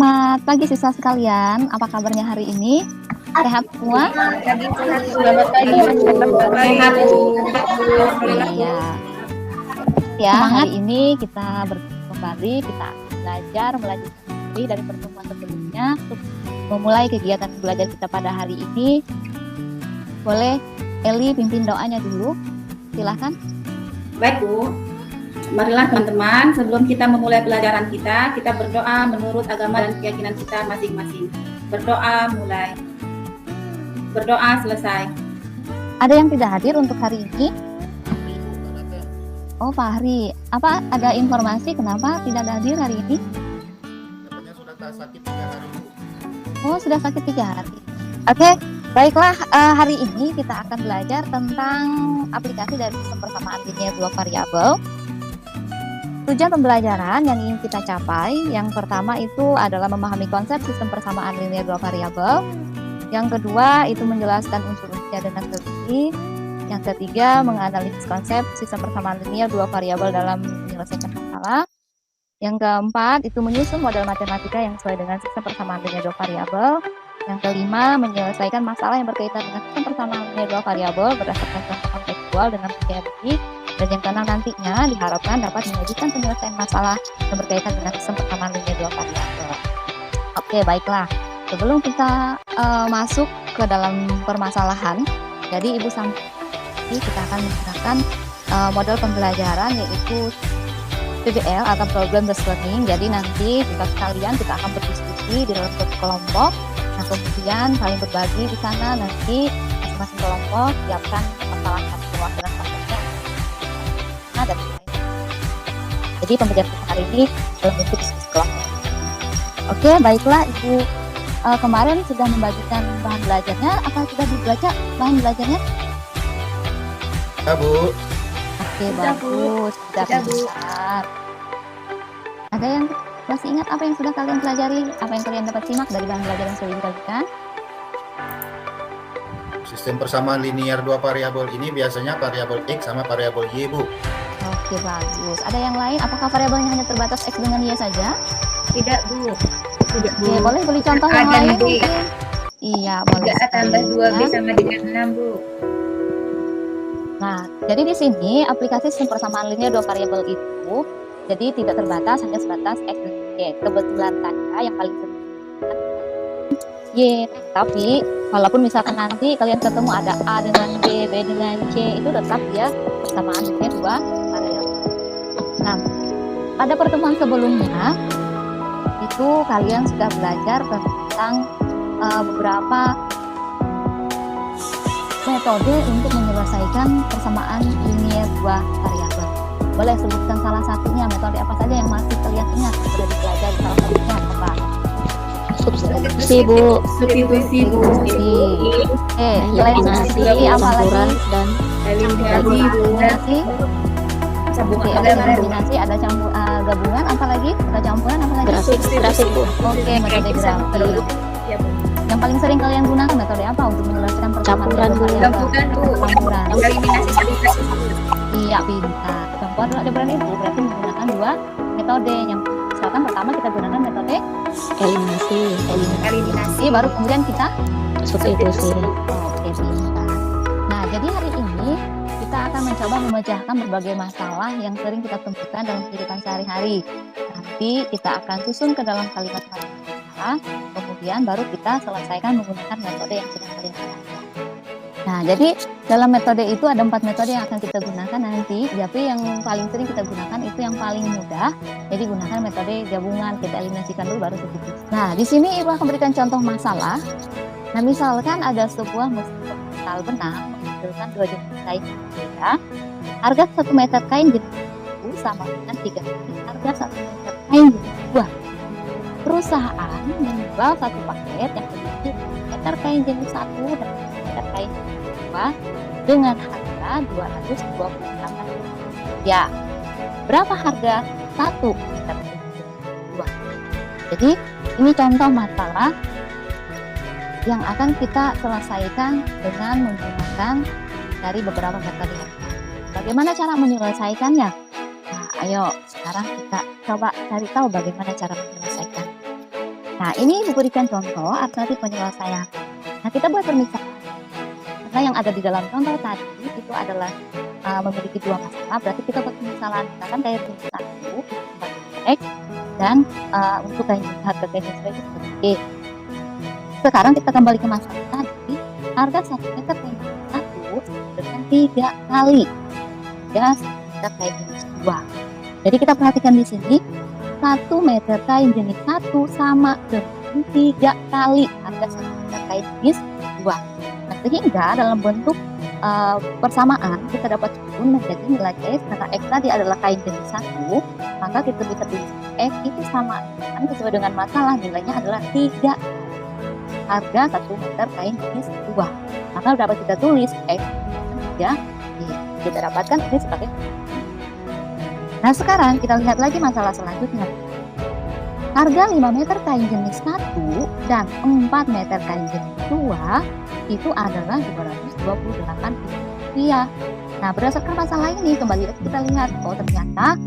Selamat pagi siswa sekalian, apa kabarnya hari ini? Sehat semua? Selamat pagi, sehat. Iya. Ya, hari ini kita bertemu kembali, kita belajar melanjutkan diri dari pertemuan sebelumnya untuk memulai kegiatan belajar kita pada hari ini. Boleh Eli pimpin doanya dulu, silahkan. Baik Bu, marilah teman-teman, sebelum kita memulai pelajaran kita berdoa menurut agama dan keyakinan kita masing-masing. Berdoa mulai, berdoa selesai. Ada yang tidak hadir untuk hari ini? Oh, Fahri, apa ada informasi kenapa tidak hadir hari ini? Katanya sudah sakit 3 hari. Oh, sudah sakit 3 hari. Oke, baiklah, hari ini kita akan belajar tentang aplikasi dari sistem persamaan linear dua variabel. Tujuan pembelajaran yang ingin kita capai, yang pertama itu adalah memahami konsep sistem persamaan linear dua variabel. Yang kedua itu menjelaskan unsur-unsurnya dengan teliti. Yang ketiga menganalisis konsep sistem persamaan linear dua variabel dalam menyelesaikan masalah. Yang keempat itu menyusun model matematika yang sesuai dengan sistem persamaan linear dua variabel. Yang kelima menyelesaikan masalah yang berkaitan dengan sistem persamaan linear dua variabel berdasarkan contoh kontekstual dengan teori. Dan yang keenam nantinya diharapkan dapat menyajikan penyelesaian masalah yang berkaitan dengan sistem persamaan linear dua variabel. Oke, baiklah. Sebelum kita masuk ke dalam permasalahan, jadi Ibu Sampi kita akan menggunakan model pembelajaran yaitu PBL atau Problem Based Learning. Jadi nanti kita sekalian kita akan berdiskusi di dalam satu kelompok. Nah, kemudian saling berbagi di sana, nanti masing-masing kelompok siapkan masalah satu perwakilan kelompoknya. Nah, dan lain. Jadi pembelajaran kita hari ini dalam bentuk diskusi kelompok. Oke, baiklah Ibu. Kemarin sudah membagikan bahan belajarnya. Apa sudah dibaca bahan belajarnya? Ya Bu. Oke, bagus. Sudah pintar. Ada yang masih ingat apa yang sudah kalian pelajari? Apa yang kalian dapat simak dari bahan belajar yang sudah dibagikan? Sistem persamaan linear dua variabel ini biasanya variabel X sama variabel Y, Bu. Oke, bagus. Ada yang lain? Apakah variabelnya hanya terbatas X dengan Y saja? Tidak, Bu. Tidak, Bu. Oke, boleh beri contoh yang Ada lain B. mungkin? Iya, boleh. 3 tambah 2B sama dengan 6, Bu. Nah, jadi di sini aplikasi sistem persamaan linear dua variabel itu jadi tidak terbatas, hanya sebatas X dan Y. Kebetulan saja yang paling sering Y. Tapi walaupun misalkan nanti kalian ketemu ada A dengan B, B dengan C, itu tetap ya persamaan linear dua variabel. Nah, pada pertemuan sebelumnya itu kalian sudah belajar tentang beberapa metode untuk menyelesaikan persamaan linear dua variabel. Boleh sebutkan salah satunya, metode apa saja yang masih kalian ingat sudah dipelajari, salah satunya apa? Substitusi, Bu. Substitusi, Bu. Eliminasi apa lagi? Dan Eliminasi, Bu. Eliminasi. Sambungan Ada eliminasi, ada campur gabungan, apa lagi? Ada campuran, apa lagi? grafik, Bu. Oke, metode grafik. Ya, Bu. Yang paling sering kalian gunakan metode apa untuk menyelesaikan persamaan Campuran, dua Bu. variabel? Campuran, Bu. Campuran. Eliminasi substitusi. Iya, pintar. Campuran dua ada itu berarti menggunakan dua metode. Yang misalkan pertama kita gunakan metode eliminasi, eliminasi, baru kemudian kita substitusi. oke, pintar. Nah, jadi hari ini kita akan mencoba memecahkan berbagai masalah yang sering kita temukan dalam kehidupan sehari-hari. Nanti kita akan susun ke dalam kalimat masalah, kemudian baru kita selesaikan menggunakan metode yang sudah kalian pelajari. Nah, jadi dalam metode itu ada 4 metode yang akan kita gunakan nanti, tapi yang paling sering kita gunakan itu yang paling mudah. Jadi gunakan metode gabungan, kita eliminasikan dulu baru substitusi. Nah, di sini Ibu akan berikan contoh masalah. Nah, misalkan ada sebuah mesin pengental benang menghasilkan 2 jenis kain yang berbeda. Harga 1 meter kain jenis 1 sama dengan 3 kali harga 1 meter kain jenis 2. Perusahaan menjual 1 paket yang berisi 1 meter kain jenis 1 dan 1 meter kain jenis 2 dengan harga Rp228. Ya, berapa harga 1 meter kain jenis 2? Jadi, ini contoh masalah yang akan kita selesaikan dengan menggunakan dari beberapa metode. Bagaimana cara menyelesaikannya? Nah, ayo sekarang kita coba cari tahu bagaimana cara menyelesaikan. Nah, ini diberikan contoh alternatif penyelesaian. Nah, kita buat pemisahan. Karena yang ada di dalam contoh tadi itu adalah memiliki dua masalah, berarti kita buat pemisahan. Misalkan kayak jenis 1, X, dan untuk harga kain jenis itu seperti Y. Sekarang kita kembali ke masalah tadi, harga 1 meter kain jenis 1 dengan 3 kali harga 1 meter kain jenis 2. Jadi kita perhatikan di sini, 1 meter kain jenis 1 sama dengan 3 kali harga 1 meter kain jenis 2. Nah, sehingga dalam bentuk persamaan kita dapat susun menjadi nilai X, karena X tadi adalah kain jenis 1, maka kita bisa tulis X itu sama dengan sesuai dengan masalah nilainya adalah 3 harga 1 meter kain jenis 2. Maka dapat kita tulis X 3, kita dapatkan ini sebagai. Nah, sekarang kita lihat lagi masalah selanjutnya. Harga 5 meter kain jenis 1 dan 4 meter kain jenis 2 itu adalah Rp228.000. Nah, berdasarkan masalah ini kembali kita lihat, oh ternyata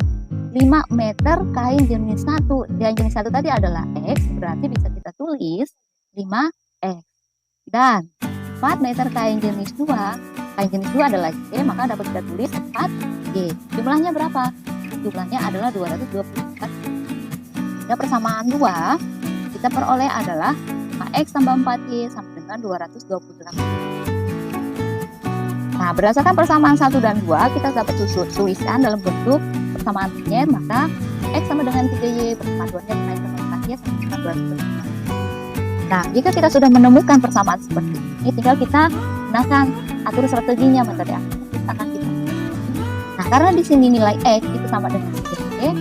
5 meter kain jenis 1, yang jenis 1 tadi adalah X, berarti bisa kita tulis 5X. Dan 4 meter kain jenis 2 adalah Y, maka dapat kita tulis 4Y. Jumlahnya berapa? Jumlahnya adalah 224. Dan persamaan 2 kita peroleh adalah 5X tambah 4Y sama dengan 228. Nah, berdasarkan persamaan 1 dan 2 kita dapat tuliskan dalam bentuk persamaan linear, maka X sama dengan 3Y, persamaan 2-nya naik dengan 4Y sama dengan 228. Nah, jika kita sudah menemukan persamaan seperti ini, tinggal kita gunakan atur strateginya metode yang akan kita. Nah, karena di sini nilai X itu sama dengan 3Y,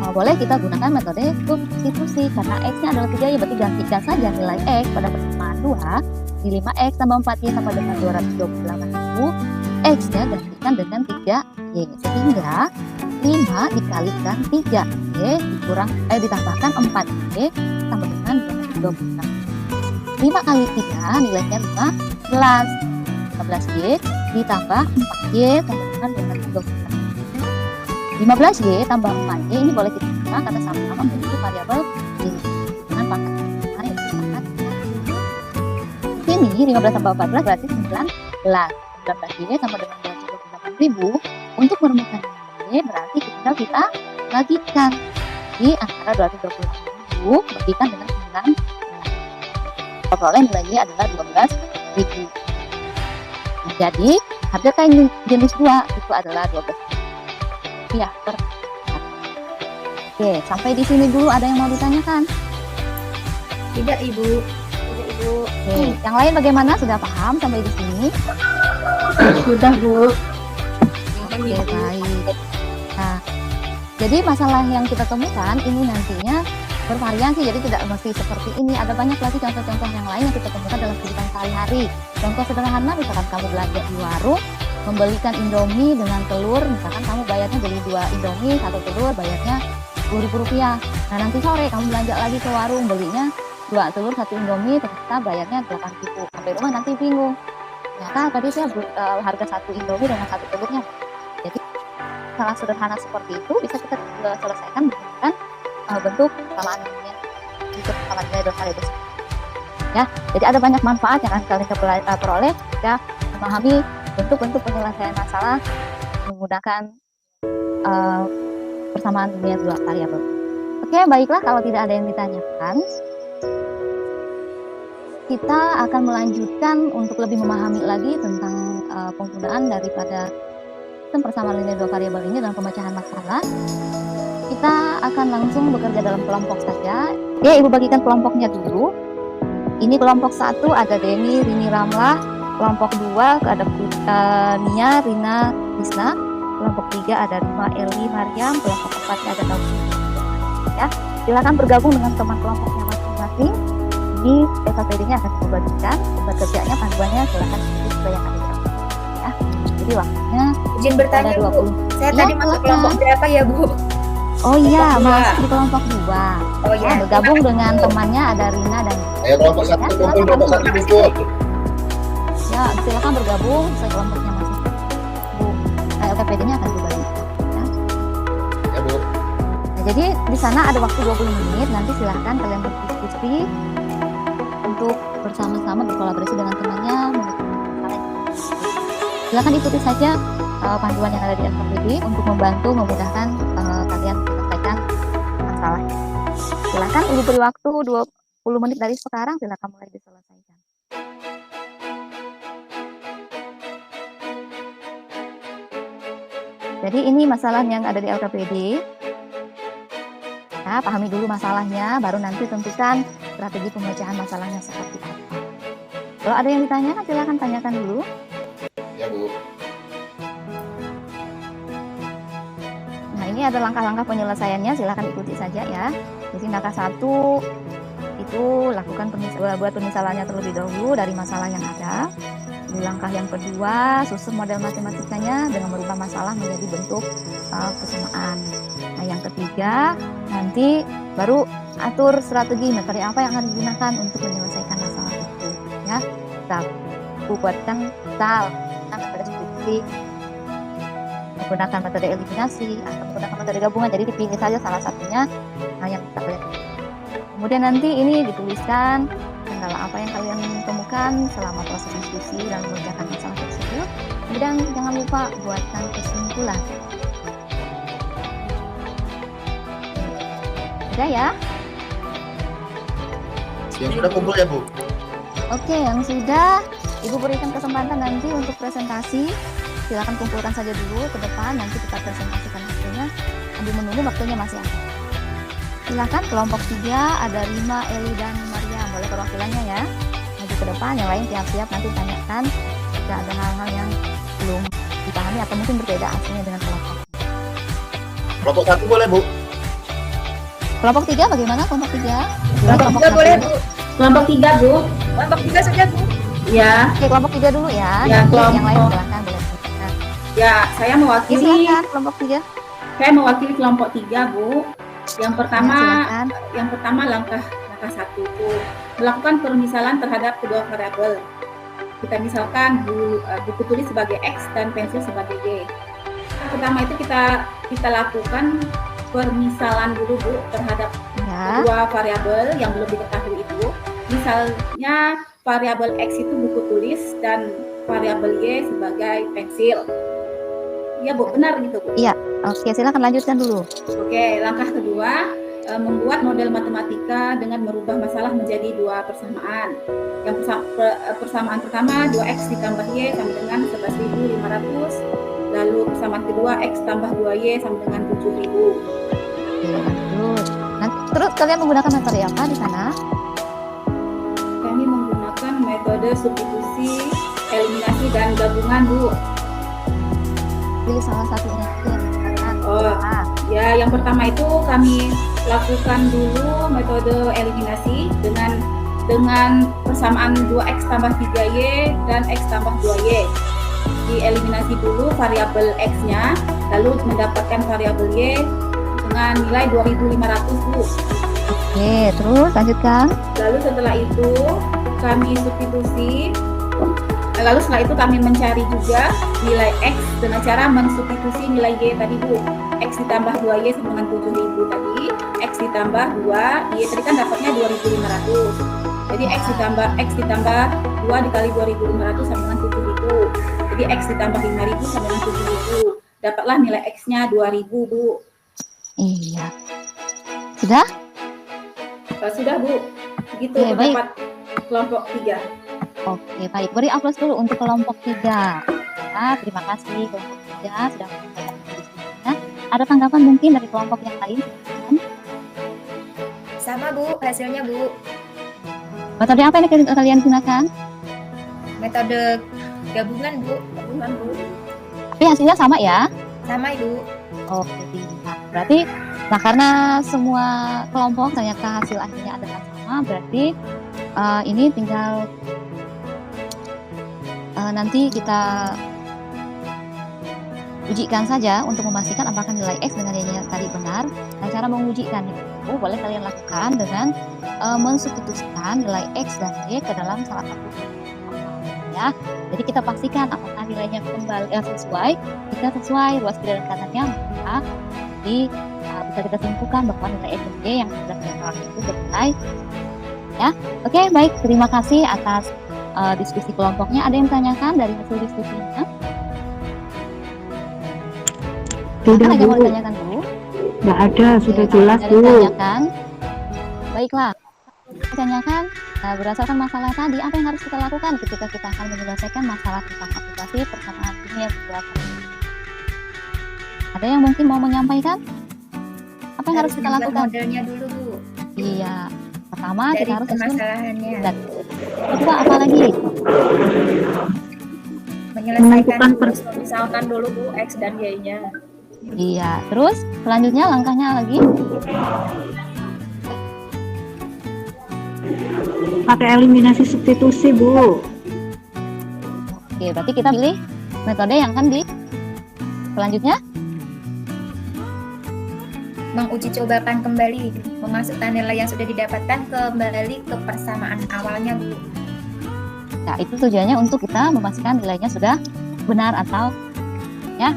boleh kita gunakan metode substitusi, karena X-nya adalah 3Y, berarti gantikan saja nilai X pada persamaan 2 di 5X tambah 4Y sama dengan 228.000, X-nya gantikan dengan 3Y, sehingga 5 dikalikan 3Y ditambahkan 4Y sama dengan 228. 5 kali 3 nilainya 15. 15Y ditambah 4Y sama dengan 228. 15Y tambah 4Y ini boleh kita gunakan karena sama-sama memiliki variabel Y dengan pangkat yaitu pangkat. Ini 15 tambah 14 berarti 19. 19Y sama dengan 228.000. Untuk menemukan Y berarti tinggal kita bagikan di antara 228.000 bagikan dengan 19. Peroleh nilainya adalah 12.000. Jadi harga kain jenis 2 itu adalah 12. Ya, Oke, sampai di sini dulu ada yang mau ditanyakan? Tidak, Ibu. Oke, yang lain bagaimana? Sudah paham sampai di sini? Sudah, Bu. Oke, baik. Nah, jadi masalah yang kita temukan ini nantinya bervariasi, jadi tidak mesti seperti ini. Ada banyak lagi contoh-contoh yang lain yang kita temukan dalam kehidupan sehari-hari. Contoh sederhana, misalkan kamu belanja di warung, membelikan Indomie dengan telur, misalkan kamu bayarnya beli 2 Indomie, 1 telur, bayarnya Rp10.000. Nah, nanti sore kamu belanja lagi ke warung, belinya 2 telur, 1 Indomie, ternyata bayarnya 8.000. Sampai rumah nanti bingung. Ternyata tadi saya harga 1 Indomie dengan 1 telurnya. Jadi, salah sederhana seperti itu bisa kita selesaikan dengan bentuk persamaan nilai, bentuk persamaan nilai dua variabel. Ya, jadi ada banyak manfaat yang akan kalian peroleh jika memahami bentuk-bentuk penyelesaian masalah menggunakan persamaan linear dua variabel. Oke, baiklah, kalau tidak ada yang ditanyakan, kita akan melanjutkan untuk lebih memahami lagi tentang penggunaan daripada sistem persamaan linear dua variabel ini dalam pemecahan masalah. Kita akan langsung bekerja dalam kelompok saja. Ya, Ibu bagikan kelompoknya dulu. Ini kelompok 1 ada Deni, Rini, Ramlah. Kelompok 2 ada Nia, Rina, Risna. Kelompok 3 ada Rima, Eli, Mariam. Kelompok 4 ada Taufi. Ya, silakan bergabung dengan teman kelompoknya masing-masing. Ini SKPD-nya akan kita bagikan. Tempat kerjanya, panduannya silakan ikuti sesuai yang ada di dalam. Ya, jadi waktunya Izin bertanya, ada 20. Saya Ya, tadi masuk silakan. kelompok berapa ya, Bu? Oh iya, Kelompok dua. masuk di kelompok 2. Oh iya. Bergabung dengan temannya ada Rina dan Ayo kelompok 1 kumpul, kelompok 1 kumpul. ya, silakan bergabung sesuai kelompoknya masing-masing. LKPD-nya akan dibagikan. Ya. Ya, Bu. Nah, Jadi di sana ada waktu 20 menit, nanti silahkan kalian berdiskusi untuk bersama-sama berkolaborasi dengan temannya. Silahkan ikuti saja panduan yang ada di LKPD untuk membantu memudahkan kalian menyelesaikan masalah. Silahkan Ibu beri waktu 20 menit dari sekarang, silahkan mulai diselesaikan. Jadi ini masalah yang ada di LKPD. Nah, pahami dulu masalahnya, baru nanti tentukan strategi pemecahan masalahnya seperti apa. Kalau ada yang ditanyakan, silahkan tanyakan dulu. Ya, Bu. Nah, ini ada langkah-langkah penyelesaiannya, silahkan ikuti saja ya. Jadi langkah 1 itu lakukan buat pemisalannya terlebih dahulu dari masalah yang ada. Di langkah yang kedua, susun model matematikanya dengan merubah masalah menjadi bentuk persamaan. Nah, yang ketiga, nanti baru atur strategi metode apa yang akan digunakan untuk menyelesaikan masalah itu. Ya, kita buatkan misal metode substitusi, menggunakan metode eliminasi atau menggunakan metode gabungan. Jadi dipilih saja salah satunya yang kita pilih. Kemudian nanti ini dituliskan kendala apa yang kalian temukan selama proses diskusi dan mengerjakan masalah tersebut. Kemudian jangan lupa buatkan kesimpulan. Sudah ya? Yang sudah kumpul ya, Bu? Oke, yang sudah, Ibu berikan kesempatan nanti untuk presentasi. Silakan kumpulkan saja dulu ke depan, nanti kita presentasikan waktunya. Sambil menunggu waktunya masih ada. Silakan kelompok 3 ada Rima, Eli, dan Maria. Boleh perwakilannya ya. Maju ke depan, yang lain siap-siap nanti tanyakan jika ada hal-hal yang belum dipahami atau mungkin berbeda hasilnya dengan kelompok. Kelompok 1 boleh, Bu? Kelompok 3 bagaimana? Kelompok 3? Kelompok 3 boleh, Bu. Kelompok 3, Bu. Kelompok 3 saja, Bu. Ya, Oke, kelompok 3 dulu ya. Ya, Nanti yang lain kelompok. silakan boleh. Nah, ya, saya ya, mewakili silakan kelompok 3. kelompok 3, Bu. Yang pertama, silakan. langkah 1 Bu, melakukan permisalan terhadap kedua variabel. Kita misalkan buku tulis sebagai X dan pensil sebagai Y. Pertama itu kita lakukan permisalan dulu, Bu, terhadap Ya. kedua variabel yang belum diketahui itu. Misalnya variabel X itu buku tulis dan variabel Y sebagai pensil. Ya, Bu, benar gitu, Bu. Iya. Oke, silakan lanjutkan dulu. Oke, langkah kedua, membuat model matematika dengan merubah masalah menjadi 2 persamaan. Yang persamaan pertama 2x ditambah y sama dengan 11.500. Lalu persamaan kedua x tambah 2y sama dengan 7.000. Oke, lanjut. Nah, terus kalian menggunakan metode apa di sana? Kami menggunakan metode substitusi, eliminasi, dan gabungan, Bu. Pilih salah satunya. Oh, ya, yang pertama itu kami lakukan dulu metode eliminasi dengan persamaan 2x tambah 3y dan x tambah 2y. Dieliminasi dulu variabel x-nya, lalu mendapatkan variabel y dengan nilai 2.500, Bu. Oke, terus lanjutkan. Lalu setelah itu kami substitusi. Lalu setelah itu kami mencari juga nilai X dengan cara mensubstitusi nilai Y tadi, Bu. X ditambah 2Y sama dengan 7.000 tadi. X ditambah 2Y tadi kan dapatnya 2.500. Jadi X ditambah 2 dikali 2.500 sama dengan 7.000. Jadi X ditambah 5.000 sama dengan 7.000. Dapatlah nilai X-nya 2.000, Bu. Iya. Sudah? Sudah, Bu. Begitu Oke, baik. dapat kelompok 3. Oke, baik. Beri aplaus dulu untuk kelompok 3. Ya, terima kasih kelompok 3 sudah menyampaikan diskusinya. Ada tanggapan mungkin dari kelompok yang lain? Sama, Bu, hasilnya, Bu. Metode apa yang kalian gunakan? Metode gabungan, Bu. Gabungan, Bu. Tapi hasilnya sama ya? Sama, Ibu. Oke, nah, berarti karena semua kelompok ternyata hasil akhirnya adalah sama, berarti ini tinggal nanti kita ujikan saja untuk memastikan apakah nilai X dengan Y-nya tadi benar. Nah, cara mengujikan itu boleh kalian lakukan dengan mensubstitusikan nilai X dan Y ke dalam salah satu ya. Jadi kita pastikan apakah nilainya kembali sesuai. Jika sesuai ruas kedekataannya maka bisa kita simpulkan bahwa nilai SMG yang sudah kita terapkan itu bernilai. Ya, oke, baik. Terima kasih atas diskusi kelompoknya. Ada yang ditanyakan dari hasil diskusinya? Tidak, Ada yang mau Bu. ditanyakan dulu? Nggak ada, sudah Oke, jelas, kalau Bu. ada yang ditanyakan, baiklah. Ditanyakan, berdasarkan masalah tadi, apa yang harus kita lakukan ketika kita akan menyelesaikan masalah tentang aplikasi persamaan linear dua variabel? Ada yang mungkin mau menyampaikan? Apa yang harus kita membuat lakukan? modelnya dulu, Bu. Iya, pertama Dari kita harus susun. permasalahannya. Dan kedua apa lagi? Menyelesaikan Menentukan misalkan dulu, Bu, X dan Y-nya. Iya, terus selanjutnya langkahnya lagi. Pakai eliminasi substitusi, Bu. Oke, berarti kita pilih metode yang akan di selanjutnya. Menguji cobakan kembali, memasukkan nilai yang sudah didapatkan kembali ke persamaan awalnya, Bu. Nah, itu tujuannya untuk kita memastikan nilainya sudah benar atau ya.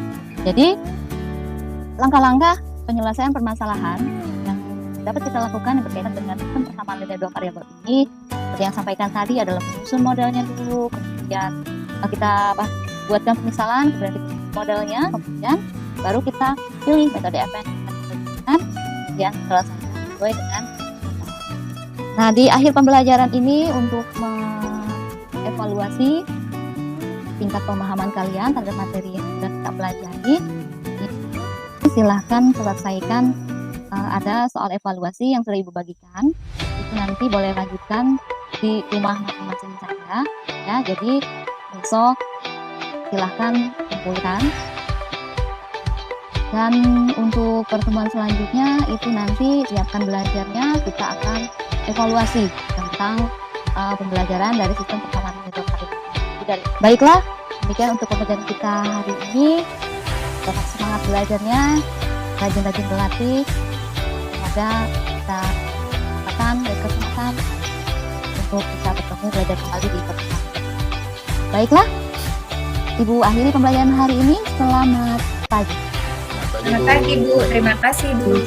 Jadi langkah-langkah penyelesaian permasalahan yang dapat kita lakukan yang berkaitan dengan sistem persamaan linear dua variabel ini, seperti yang sampaikan tadi adalah menyusun modelnya dulu, kemudian kita buatkan pemisalan, kemudian kita modelnya, kemudian baru kita pilih metode apa yang akan kita gunakan, kemudian selesaikan sesuai dengan. Nah, di akhir pembelajaran ini untuk mengevaluasi tingkat pemahaman kalian terhadap materi yang sudah kita pelajari, silahkan selesaikan. Ada soal evaluasi yang sudah Ibu bagikan, itu nanti boleh lanjutkan di rumah masing-masing saja ya. Jadi besok silahkan kumpulkan, dan untuk pertemuan selanjutnya itu nanti siapkan belajarnya, kita akan evaluasi tentang pembelajaran dari sistem persamaan linear variabel. Baiklah, demikian untuk pembelajaran kita hari ini. Tetap semangat belajarnya, rajin-rajin berlatih. Semoga kita kesempatan dan kesempatan untuk bisa bertemu belajar kembali di pertemuan. Baiklah, Ibu akhiri pembelajaran hari ini. Selamat pagi. Selamat pagi, Bu. Terima kasih, Bu.